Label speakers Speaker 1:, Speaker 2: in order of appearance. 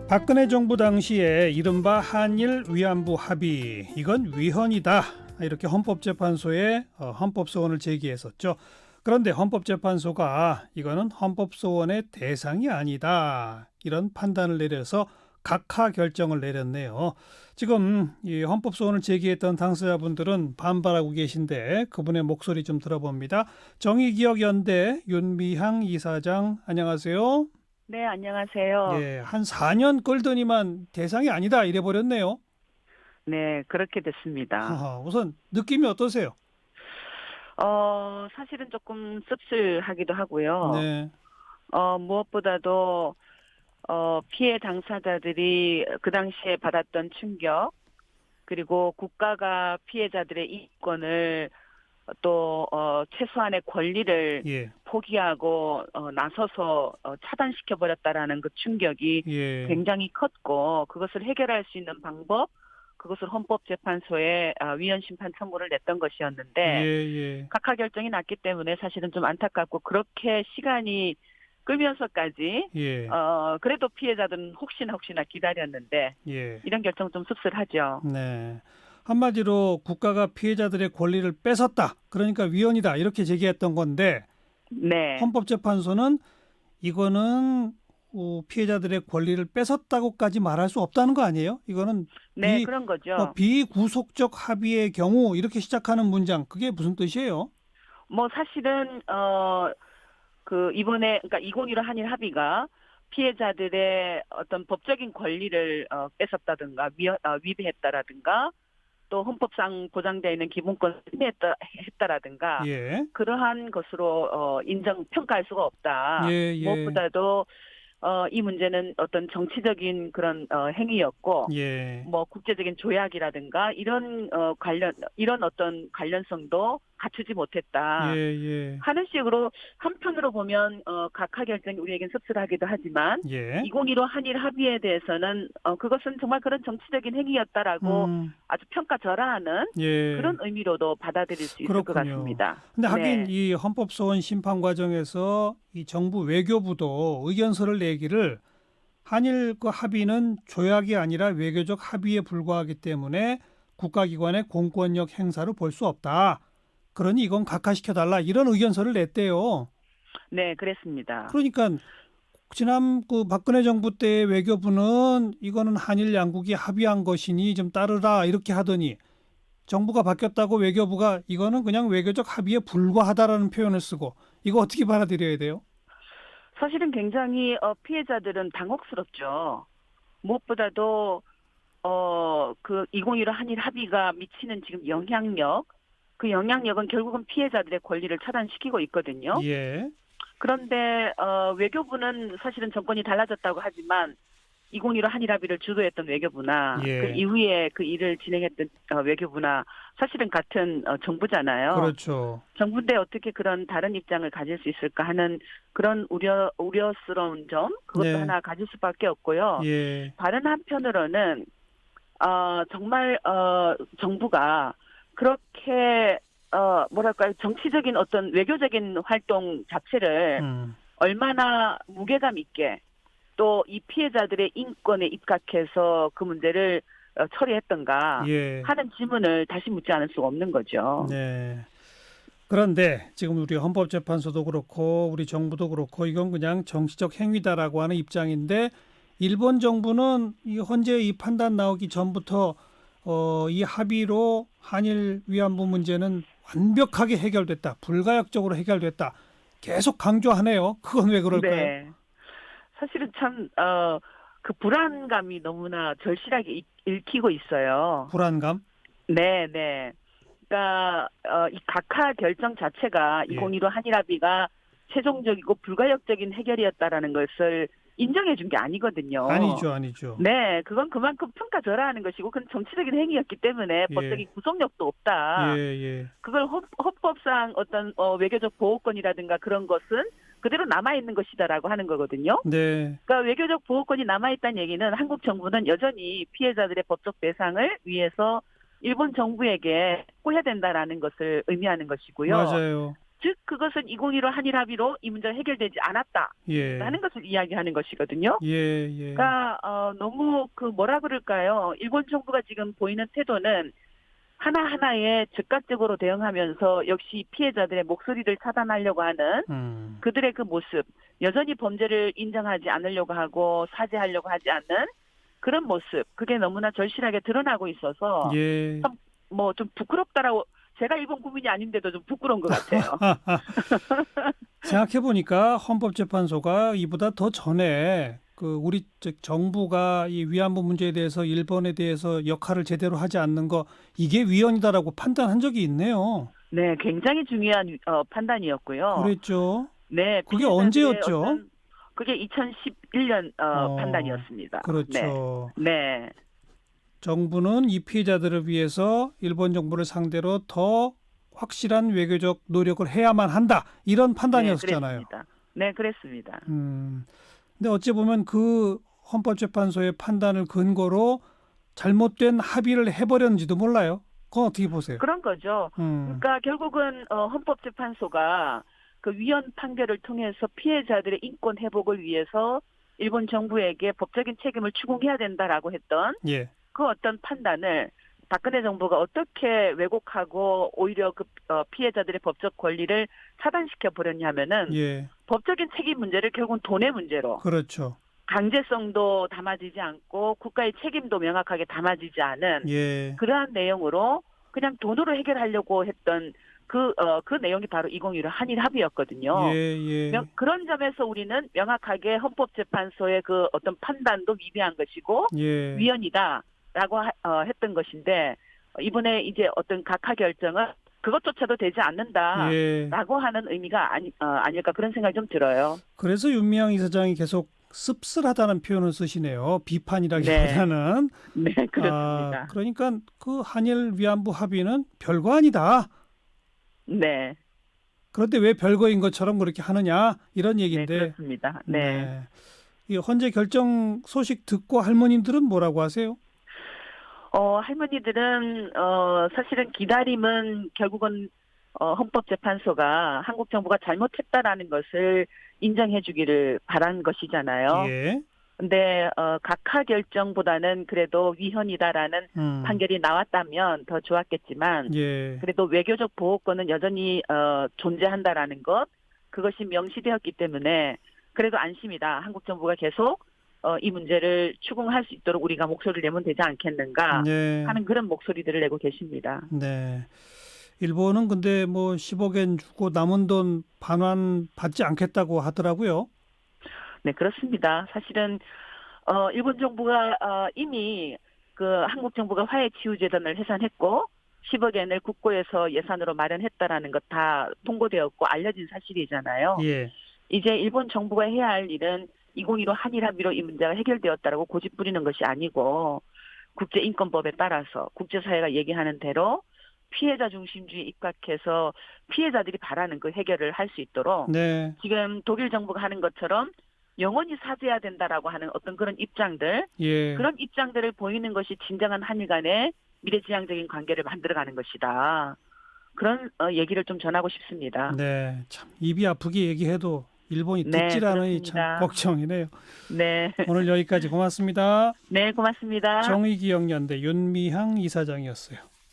Speaker 1: 박근혜 정부 당시에 이른바 한일 위안부 합의, 이건 위헌이다, 이렇게 헌법재판소에 헌법소원을 제기했었죠. 그런데 헌법재판소가 이거는 헌법소원의 대상이 아니다, 이런 판단을 내려서 각하 결정을 내렸네요. 지금 이 헌법소원을 제기했던 당사자분들은 반발하고 계신데 그분의 목소리 좀 들어봅니다. 정의기억연대 윤미향 이사장, 안녕하세요.
Speaker 2: 네, 안녕하세요.
Speaker 1: 예, 한 4년 끌더니만 대상이 아니다 이래버렸네요.
Speaker 2: 네, 그렇게 됐습니다.
Speaker 1: 하하, 우선 느낌이 어떠세요?
Speaker 2: 사실은 조금 씁쓸하기도 하고요.
Speaker 1: 네,
Speaker 2: 무엇보다도, 피해 당사자들이 그 당시에 받았던 충격, 그리고 국가가 피해자들의 이권을 최소한의 권리를
Speaker 1: 예,
Speaker 2: 포기하고, 나서서 차단시켜버렸다라는 그 충격이
Speaker 1: 예,
Speaker 2: 굉장히 컸고, 그것을 해결할 수 있는 방법, 그것을 헌법재판소에 위헌 심판 청구를 냈던 것이었는데
Speaker 1: 예,
Speaker 2: 각하 결정이 났기 때문에 사실은 좀 안타깝고, 그렇게 시간이 끌면서까지
Speaker 1: 예,
Speaker 2: 그래도 피해자들은 혹시나 기다렸는데
Speaker 1: 예,
Speaker 2: 이런 결정 좀 씁쓸하죠.
Speaker 1: 네. 한마디로 국가가 피해자들의 권리를 뺏었다, 그러니까 위헌이다, 이렇게 제기했던 건데
Speaker 2: 네,
Speaker 1: 헌법재판소는 이거는 피해자들의 권리를 뺏었다고까지 말할 수 없다는 거 아니에요? 이거는
Speaker 2: 네, 그런 거죠.
Speaker 1: 비구속적 합의의 경우, 이렇게 시작하는 문장, 그게 무슨 뜻이에요?
Speaker 2: 뭐 사실은 이번에 그러니까 2015 한일 합의가 피해자들의 어떤 법적인 권리를 뺏었다든가 위배했다라든가, 또 헌법상 보장되어 있는 기본권을 침해했다라든가,
Speaker 1: 예,
Speaker 2: 그러한 것으로 평가할 수가 없다.
Speaker 1: 예, 예,
Speaker 2: 무엇보다도 이 문제는 어떤 정치적인 그런 행위였고,
Speaker 1: 예,
Speaker 2: 뭐 국제적인 조약이라든가 이런 어떤 관련성도 갖추지
Speaker 1: 예,
Speaker 2: 못했다
Speaker 1: 예,
Speaker 2: 하는 식으로, 한편으로 보면 각하 결정이 우리에겐 씁쓸하기도 하지만,
Speaker 1: 예,
Speaker 2: 2015 한일 합의에 대해서는 그것은 정말 그런 정치적인 행위였다라고 아주 평가절하하는
Speaker 1: 예,
Speaker 2: 그런 의미로도 받아들일 수 있을 것
Speaker 1: 그렇군요.
Speaker 2: 같습니다.
Speaker 1: 근데 하긴
Speaker 2: 네.
Speaker 1: 이 헌법소원 심판 과정에서 이 정부 외교부도 의견서를 내기를, 한일 그 합의는 조약이 아니라 외교적 합의에 불과하기 때문에 국가기관의 공권력 행사로 볼 수 없다, 그러니 이건 각하시켜달라, 이런 의견서를 냈대요.
Speaker 2: 네, 그랬습니다.
Speaker 1: 그러니까 지난 그 박근혜 정부 때 외교부는 이거는 한일 양국이 합의한 것이니 좀 따르라, 이렇게 하더니 정부가 바뀌었다고 외교부가 이거는 그냥 외교적 합의에 불과하다라는 표현을 쓰고, 이거 어떻게 받아들여야 돼요?
Speaker 2: 사실은 굉장히 피해자들은 당혹스럽죠. 무엇보다도 그 2015 한일 합의가 미치는 지금 영향력, 그 영향력은 결국은 피해자들의 권리를 차단시키고 있거든요.
Speaker 1: 예,
Speaker 2: 그런데 외교부는 사실은 정권이 달라졌다고 하지만 2015 한일 합의를 주도했던 외교부나 그
Speaker 1: 예,
Speaker 2: 이후에 그 일을 진행했던 외교부나 사실은 같은 정부잖아요.
Speaker 1: 그렇죠.
Speaker 2: 정부인데 어떻게 그런 다른 입장을 가질 수 있을까 하는 그런 우려스러운 점, 그것도
Speaker 1: 네,
Speaker 2: 하나 가질 수밖에 없고요.
Speaker 1: 예,
Speaker 2: 다른 한편으로는 정말 정부가 그렇게 뭐랄까요, 정치적인 어떤 외교적인 활동 자체를
Speaker 1: 음,
Speaker 2: 얼마나 무게감 있게 또 이 피해자들의 인권에 입각해서 그 문제를 처리했던가
Speaker 1: 예,
Speaker 2: 하는 질문을 다시 묻지 않을 수가 없는 거죠.
Speaker 1: 네. 그런데 지금 우리 헌법재판소도 그렇고 우리 정부도 그렇고 이건 그냥 정치적 행위다라고 하는 입장인데, 일본 정부는 이 헌재 이 판단 나오기 전부터 이 합의로 한일 위안부 문제는 완벽하게 해결됐다, 불가역적으로 해결됐다, 계속 강조하네요. 그건 왜 그럴까요?
Speaker 2: 네. 사실은 참, 그 불안감이 너무나 절실하게 읽히고 있어요.
Speaker 1: 불안감?
Speaker 2: 네, 네. 그러니까, 이 각하 결정 자체가
Speaker 1: 예.
Speaker 2: 2015 한일 합의가 최종적이고 불가역적인 해결이었다라는 것을 인정해 준 게 아니거든요.
Speaker 1: 아니죠, 아니죠.
Speaker 2: 네, 그건 그만큼 평가절하하는 것이고, 그건 정치적인 행위였기 때문에
Speaker 1: 예,
Speaker 2: 법적인 구속력도
Speaker 1: 예,
Speaker 2: 없다.
Speaker 1: 예,
Speaker 2: 그걸 헌법상 어떤 외교적 보호권이라든가 그런 것은 그대로 남아있는 것이다라고 하는 거거든요.
Speaker 1: 네,
Speaker 2: 그러니까 외교적 보호권이 남아있다는 얘기는 한국 정부는 여전히 피해자들의 법적 배상을 위해서 일본 정부에게 해야 된다라는 것을 의미하는 것이고요.
Speaker 1: 맞아요.
Speaker 2: 즉 그것은 2015 한일 합의로 이 문제가 해결되지 않았다라는
Speaker 1: 예.
Speaker 2: 것을 이야기하는 것이거든요.
Speaker 1: 예, 예.
Speaker 2: 그러니까 너무 그 뭐라 그럴까요? 일본 정부가 지금 보이는 태도는 하나하나에 즉각적으로 대응하면서 역시 피해자들의 목소리를 차단하려고 하는 그들의 그 모습, 여전히 범죄를 인정하지 않으려고 하고 사죄하려고 하지 않는 그런 모습, 그게 너무나 절실하게 드러나고 있어서
Speaker 1: 예.
Speaker 2: 뭐 좀 부끄럽다라고, 제가 일본 국민이 아닌데도 좀 부끄러운 것 같아요.
Speaker 1: 생각해 보니까 헌법재판소가 이보다 더 전에 그 우리 정부가 이 위안부 문제에 대해서 일본에 대해서 역할을 제대로 하지 않는 거 이게 위헌이다라고 판단한 적이 있네요.
Speaker 2: 네, 굉장히 중요한 판단이었고요.
Speaker 1: 그랬죠.
Speaker 2: 네,
Speaker 1: 그게
Speaker 2: 피해자들의
Speaker 1: 언제였죠?
Speaker 2: 그게 2011년 판단이었습니다.
Speaker 1: 그렇죠.
Speaker 2: 네.
Speaker 1: 정부는 이 피해자들을 위해서 일본 정부를 상대로 더 확실한 외교적 노력을 해야만 한다. 이런 판단이었잖아요.
Speaker 2: 네, 그랬습니다.
Speaker 1: 근데 어찌 보면 그 헌법재판소의 판단을 근거로 잘못된 합의를 해버렸는지도 몰라요. 그건 어떻게 보세요?
Speaker 2: 그런 거죠. 그러니까 결국은 헌법재판소가 그 위헌 판결을 통해서 피해자들의 인권 회복을 위해서 일본 정부에게 법적인 책임을 추궁해야 된다라고 했던
Speaker 1: 예.
Speaker 2: 그 어떤 판단을 박근혜 정부가 어떻게 왜곡하고 오히려 그 피해자들의 법적 권리를 차단시켜 버렸냐면은
Speaker 1: 예.
Speaker 2: 법적인 책임 문제를 결국은 돈의 문제로,
Speaker 1: 그렇죠.
Speaker 2: 강제성도 담아지지 않고 국가의 책임도 명확하게 담아지지 않은
Speaker 1: 예.
Speaker 2: 그러한 내용으로 그냥 돈으로 해결하려고 했던 그 내용이 바로 2015 한일 합의였거든요.
Speaker 1: 예.
Speaker 2: 그런 점에서 우리는 명확하게 헌법재판소의 그 어떤 판단도 위배한 것이고
Speaker 1: 예.
Speaker 2: 위헌이다라고 했던 것인데, 이번에 이제 어떤 각하 결정은 그것조차도 되지 않는다라고
Speaker 1: 예.
Speaker 2: 하는 의미가 아닐까, 그런 생각이 좀 들어요.
Speaker 1: 그래서 윤미향 이사장이 계속 씁쓸하다는 표현을 쓰시네요. 비판이라기보다는.
Speaker 2: 네, 그렇습니다.
Speaker 1: 그러니까 그 한일 위안부 합의는 별거 아니다.
Speaker 2: 네.
Speaker 1: 그런데 왜 별거인 것처럼 그렇게 하느냐 이런 얘기인데.
Speaker 2: 네, 그렇습니다. 네.
Speaker 1: 이 헌재 결정 소식 듣고 할머님들은 뭐라고 하세요?
Speaker 2: 할머니들은 사실은 기다림은 결국은 헌법재판소가 한국 정부가 잘못했다라는 것을 인정해 주기를 바란 것이잖아요.
Speaker 1: 예.
Speaker 2: 근데 각하 결정보다는 그래도 위헌이다라는 판결이 나왔다면 더 좋았겠지만,
Speaker 1: 예.
Speaker 2: 그래도 외교적 보호권은 여전히 존재한다라는 것, 그것이 명시되었기 때문에 그래도 안심이다. 한국 정부가 계속 이 문제를 추궁할 수 있도록 우리가 목소리를 내면 되지 않겠는가 하는 그런 목소리들을 내고 계십니다.
Speaker 1: 네. 일본은 근데 뭐 10억엔 주고 남은 돈 반환 받지 않겠다고 하더라고요.
Speaker 2: 네, 그렇습니다. 사실은 일본 정부가 이미 그 한국 정부가 화해치유재단을 해산했고 10억엔을 국고에서 예산으로 마련했다라는 것 다 통보되었고 알려진 사실이잖아요.
Speaker 1: 예.
Speaker 2: 이제 일본 정부가 해야 할 일은 2015 한일 합의로 이 문제가 해결되었다라고 고집 부리는 것이 아니고, 국제인권법에 따라서 국제사회가 얘기하는 대로 피해자 중심주의 입각해서 피해자들이 바라는 그 해결을 할 수 있도록
Speaker 1: 네.
Speaker 2: 지금 독일 정부가 하는 것처럼 영원히 사죄해야 된다라고 하는 어떤 그런 입장들,
Speaker 1: 예.
Speaker 2: 그런 입장들을 보이는 것이 진정한 한일 간의 미래지향적인 관계를 만들어가는 것이다. 그런 얘기를 좀 전하고 싶습니다.
Speaker 1: 네, 참 입이 아프게 얘기해도 일본이 듣질 않으니 참 걱정이네요.
Speaker 2: 네.
Speaker 1: 오늘 여기까지 고맙습니다.
Speaker 2: 네, 고맙습니다.
Speaker 1: 정의기억연대 윤미향 이사장이었어요.